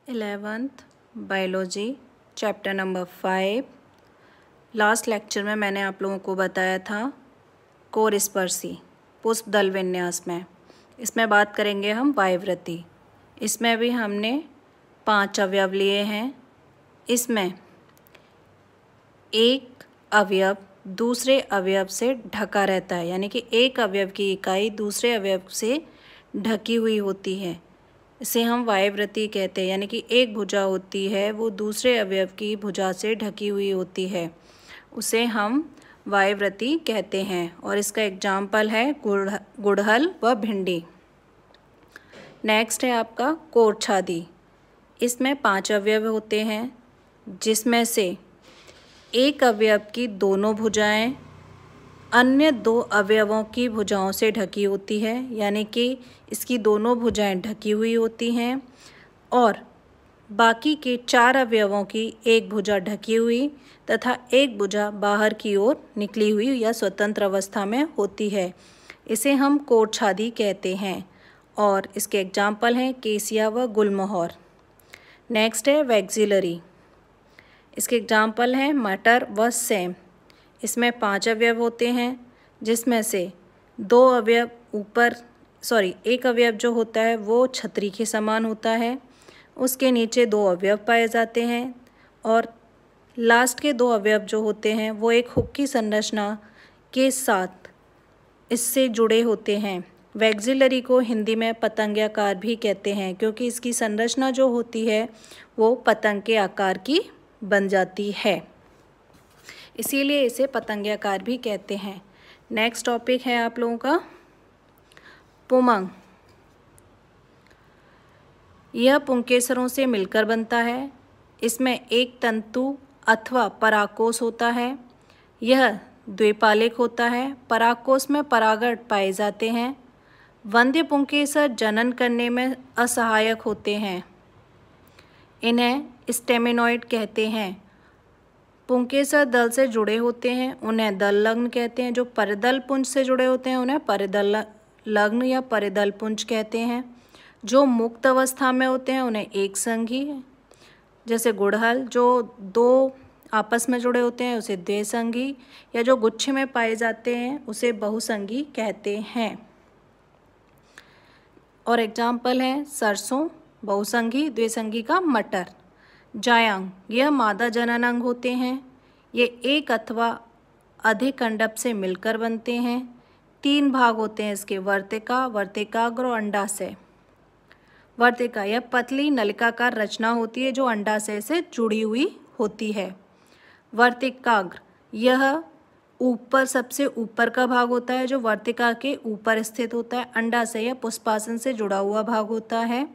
11th biology chapter number 5। Last lecture में मैंने आप लोगों को बताया था कोरस्पर्शी पुष्प दल विन्यास में। इसमें बात करेंगे हम वायुवृत्ति। इसमें भी हमने 5 अवयव लिए हैं। इसमें एक अवयव दूसरे अवयव से ढका रहता है, यानी कि एक अवयव की इकाई दूसरे अवयव से ढकी हुई होती है। इसे हम वायुवृत्ति कहते हैं, यानी कि एक भुजा होती है वो दूसरे अवयव की भुजा से ढकी हुई होती है, उसे हम वायुवृत्ति कहते हैं। और इसका एग्जाम्पल है गुड़हल व भिंडी। नेक्स्ट है आपका कोरछादी। इसमें 5 अवयव होते हैं, जिसमें से एक अवयव की दोनों भुजाएं अन्य 2 अवयवों की भुजाओं से ढकी होती है, यानी कि इसकी दोनों भुजाएं ढकी हुई होती हैं और बाकी के 4 अवयवों की एक भुजा ढकी हुई तथा एक भुजा बाहर की ओर निकली हुई या स्वतंत्र अवस्था में होती है। इसे हम कोरछादी कहते हैं और इसके एग्जाम्पल हैं केसिया व गुलमोहर। नेक्स्ट है वैक्सिलरी। इसके एग्जाम्पल हैं मटर व सेम। इसमें 5 अवयव होते हैं, जिसमें से एक अवयव जो होता है वो छतरी के समान होता है, उसके नीचे 2 अवयव पाए जाते हैं और लास्ट के 2 अवयव जो होते हैं वो एक हुक की संरचना के साथ इससे जुड़े होते हैं। वैक्सिलरी को हिंदी में पतंगाकार भी कहते हैं, क्योंकि इसकी संरचना जो होती है वो पतंग के आकार की बन जाती है, इसीलिए इसे पतंगाकार भी कहते हैं। नेक्स्ट टॉपिक है आप लोगों का पुमंग। यह पुंकेसरों से मिलकर बनता है। इसमें एक तंतु अथवा परागकोश होता है। यह द्विपालिक होता है। परागकोश में परागण पाए जाते हैं। वंध्य पुंकेसर जनन करने में असहायक होते हैं। इन्हें स्टेमिनॉइड कहते हैं। पुंकेसर दल से जुड़े होते हैं, उन्हें दल लग्न कहते हैं। जो परिदल पुंज से जुड़े होते हैं उन्हें परिदल लग्न या परिदल पुंज कहते हैं। जो मुक्त अवस्था में होते हैं उन्हें एक संघी, जैसे गुड़हल। जो 2 आपस में जुड़े होते हैं उसे द्विसंगी, या जो गुच्छे में पाए जाते हैं उसे बहुसंगी कहते हैं। और एग्जाम्पल है सरसों बहुसंगी, द्विसंगी का मटर। जायांग, यह मादा जनन अंग होते हैं। ये एक अथवा अधिक कंडप से मिलकर बनते हैं। 3 भाग होते हैं इसके, वर्तिका, वर्तिकाग्र और अंडाशय। वर्तिका यह पतली नलिकाकार रचना होती है जो अंडाशय से जुड़ी हुई होती है। वर्तिकाग्र यह ऊपर सबसे ऊपर का भाग होता है जो वर्तिका के ऊपर स्थित होता है। अंडाशय यह पुष्पासन से जुड़ा हुआ भाग होता है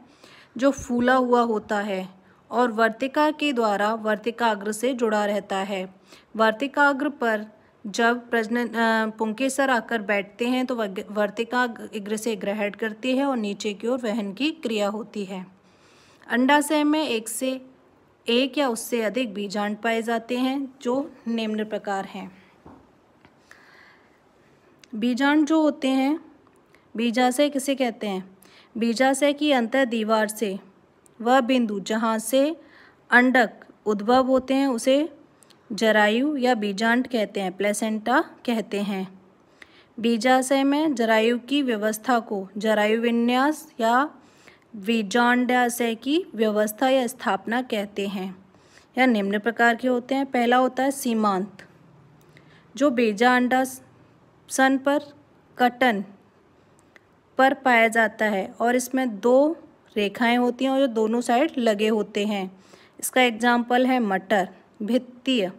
जो फूला हुआ होता है और वर्तिका के द्वारा वर्तिकाग्र से जुड़ा रहता है। वर्तिकाग्र पर जब पुंकेसर आकर बैठते हैं तो वर्तिकाग्र से ग्रहण करती है और नीचे की ओर वहन की क्रिया होती है। अंडाशय में एक या उससे अधिक बीजांड पाए जाते हैं जो निम्न प्रकार हैं। बीजांड जो होते हैं, बीजाशय किसे कहते हैं? बीजाशय की अंतर दीवार से वह बिंदु जहाँ से अंडक उद्भव होते हैं उसे जरायु या बीजांड कहते हैं, प्लेसेंटा कहते हैं। बीजाशय में जरायु की व्यवस्था को जरायु विन्यास या बीजांडाशय की व्यवस्था या स्थापना कहते हैं। यह निम्न प्रकार के होते हैं। पहला होता है सीमांत, जो बीजांडासन पर कटन पर पाया जाता है और इसमें 2 रेखाएं होती हैं और जो दोनों साइड लगे होते हैं। इसका एग्जाम्पल है मटर। भित्तीय,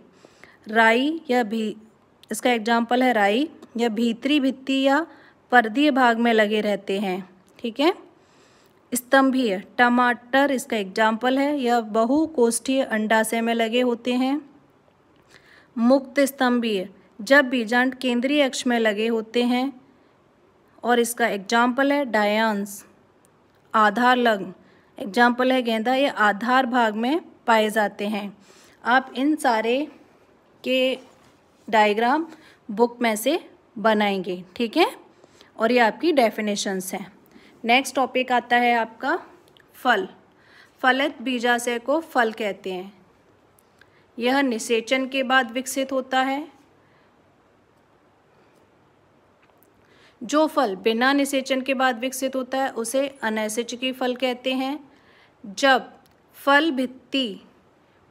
राई या इसका एग्जाम्पल है राई या भीतरी भित्ति या पर्दीय भाग में लगे रहते हैं, ठीक है। स्तंभीय, टमाटर इसका एग्जाम्पल है, यह बहुकोष्ठीय अंडाशय में लगे होते हैं। मुक्त स्तंभीय, जब बीजांड केंद्रीय अक्ष में लगे होते हैं और इसका एग्जाम्पल है डायांस। आधार लग्न, एग्जाम्पल है गेंदा, ये आधार भाग में पाए जाते हैं। आप इन सारे के डायग्राम बुक में से बनाएंगे, ठीक है, और ये आपकी डेफिनेशंस हैं। नेक्स्ट टॉपिक आता है आपका फल। फलित बीजाशय को फल कहते हैं। यह निषेचन के बाद विकसित होता है। जो फल बिना निषेचन के बाद विकसित होता है उसे अनैषेचकी फल कहते हैं। जब फल भित्ति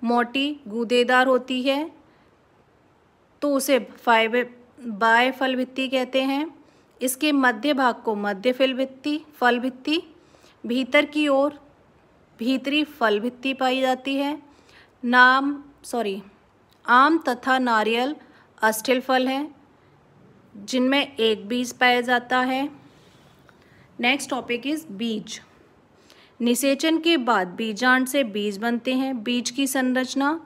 मोटी गूदेदार होती है तो उसे बाह्य फल भित्ति कहते हैं। इसके मध्य भाग को मध्य फल भित्ति, भीतर की ओर भीतरी फल भित्ति पाई जाती है। आम तथा नारियल अस्थिल फल हैं जिनमें एक बीज पाया जाता है। नेक्स्ट टॉपिक इज बीज। निषेचन के बाद बीजांड से बीज बनते हैं। बीज की संरचना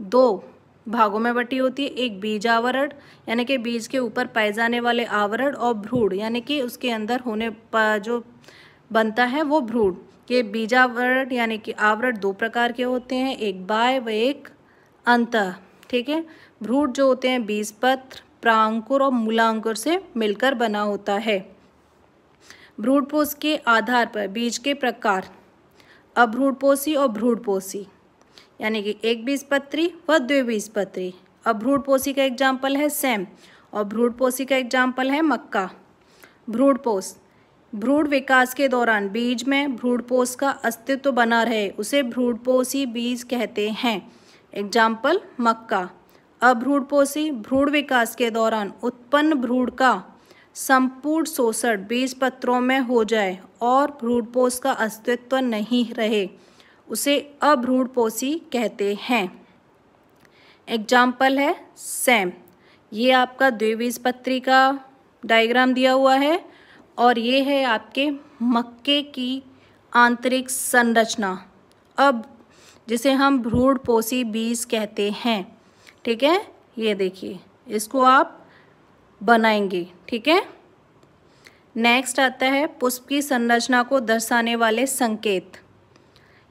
दो भागों में बटी होती है। एक बीज आवरण यानी कि बीज के ऊपर पाए जाने वाले आवरण, और भ्रूण यानी कि उसके अंदर होने पर जो बनता है वो भ्रूण। ये बीजावरण यानी कि आवरण दो प्रकार के होते हैं, एक बाह्य व एक अंतः। ठीक है। भ्रूण जो होते हैं बीजपत्र, प्रांकुर और मूलांकुर से मिलकर बना होता है। भ्रूणपोष के आधार पर बीज के प्रकार अभ्रूणपोषी और भ्रूणपोषी यानी कि एक बीजपत्री व द्विबीजपत्री। अभ्रूणपोषी का एग्जाम्पल है सेम और भ्रूणपोषी का एग्जाम्पल है मक्का। भ्रूणपोष भ्रूण विकास के दौरान बीज में भ्रूणपोष का अस्तित्व बना रहे उसे भ्रूणपोषी बीज कहते हैं। एग्जाम्पल मक्का। अभ्रूणपोषी भ्रूण विकास के दौरान उत्पन्न भ्रूण का संपूर्ण शोषण बीज पत्रों में हो जाए और भ्रूणपोष का अस्तित्व नहीं रहे उसे अभ्रूणपोषी कहते हैं। एग्जाम्पल है सेम। ये आपका द्विबीजपत्री का डायग्राम दिया हुआ है और ये है आपके मक्के की आंतरिक संरचना, अब जिसे हम भ्रूणपोषी बीज कहते हैं। ठीक है, ये देखिए इसको आप बनाएंगे। ठीक है। नेक्स्ट आता है पुष्प की संरचना को दर्शाने वाले संकेत।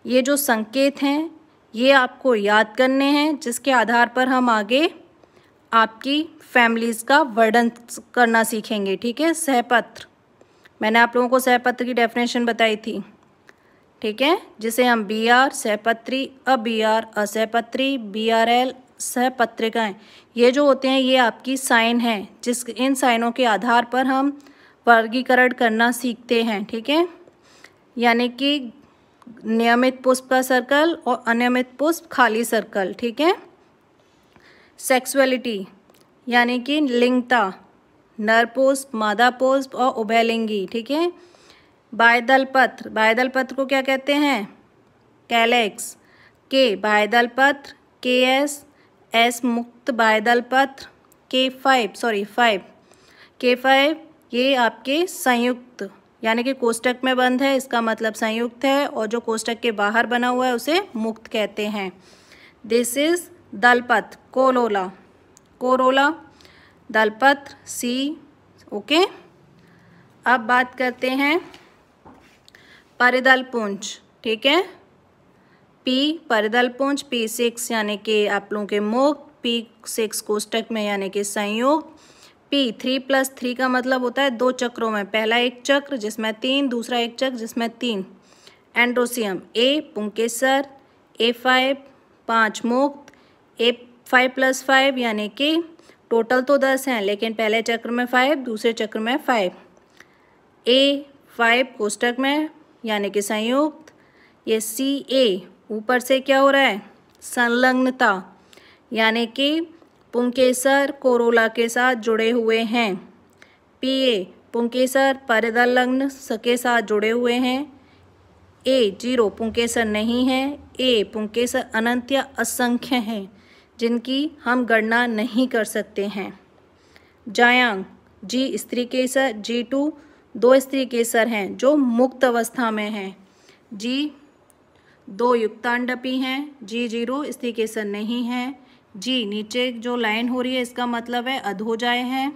ये जो संकेत हैं ये आपको याद करने हैं जिसके आधार पर हम आगे आपकी फैमिलीज़ का वर्णन करना सीखेंगे। ठीक है। सहपत्र, मैंने आप लोगों को सहपत्र की डेफिनेशन बताई थी। ठीक है, जिसे हम BR सहपत्री, BR असहपत्री, BRL सहपत्रिकाएं, ये जो होते हैं ये आपकी साइन हैं इन साइनों के आधार पर हम वर्गीकरण करना सीखते हैं। ठीक है, यानी कि नियमित पुष्प का सर्कल और अनियमित पुष्प खाली सर्कल। ठीक है। सेक्सुअलिटी यानी कि लिंगता, नर पुष्प, मादा पुष्प और उभयलिंगी। ठीक है। बाह्यदल पत्र, बाह्यदल पत्र को क्या कहते हैं? कैलेक्स। के बाह्यदल पत्र, KS मुक्त बाह्यदल पत्र, K5 ये आपके संयुक्त यानी कि कोष्टक में बंद है, इसका मतलब संयुक्त है, और जो कोष्टक के बाहर बना हुआ है उसे मुक्त कहते हैं। दिस इज दलपत्र, कोरोला दलपत्र C। ओके। अब बात करते हैं परिदल पुंज। ठीक है। P परिदल पुंज, P6 यानी कि आप लोगों के मुक्त, P6 कोष्टक में यानी कि संयुक्त। P 3+3 का मतलब होता है दो चक्रों में, पहला एक चक्र जिसमें 3, दूसरा एक चक्र जिसमें 3। एंड्रोसियम A पुंकेसर, A5 5 मुक्त, A5+5 यानी कि टोटल तो 10 हैं लेकिन पहले चक्र में 5, दूसरे चक्र में 5। A5 कोष्टक में यानी कि संयुक्त। ये CA ऊपर से क्या हो रहा है? संलग्नता यानी कि पुंकेसर कोरोला के साथ जुड़े हुए हैं। PA पुंकेसर परिदल लग्न के साथ जुड़े हुए हैं। A0 पुंकेसर नहीं है। A पुंकेसर अनंत या असंख्य हैं जिनकी हम गणना नहीं कर सकते हैं। जायांग G स्त्री केसर, G2 दो स्त्री केसर हैं जो मुक्त अवस्था में हैं। G 2 युक्तांडपी हैं, G0 स्त्री केसर नहीं है। G नीचे जो लाइन हो रही है इसका मतलब है अधोजाय है,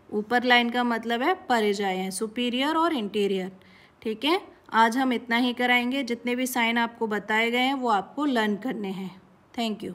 ऊपर लाइन का मतलब है परिजाय है, सुपीरियर और इंटीरियर। ठीक है। आज हम इतना ही कराएंगे, जितने भी साइन आपको बताए गए हैं वो आपको लर्न करने हैं। Thank you.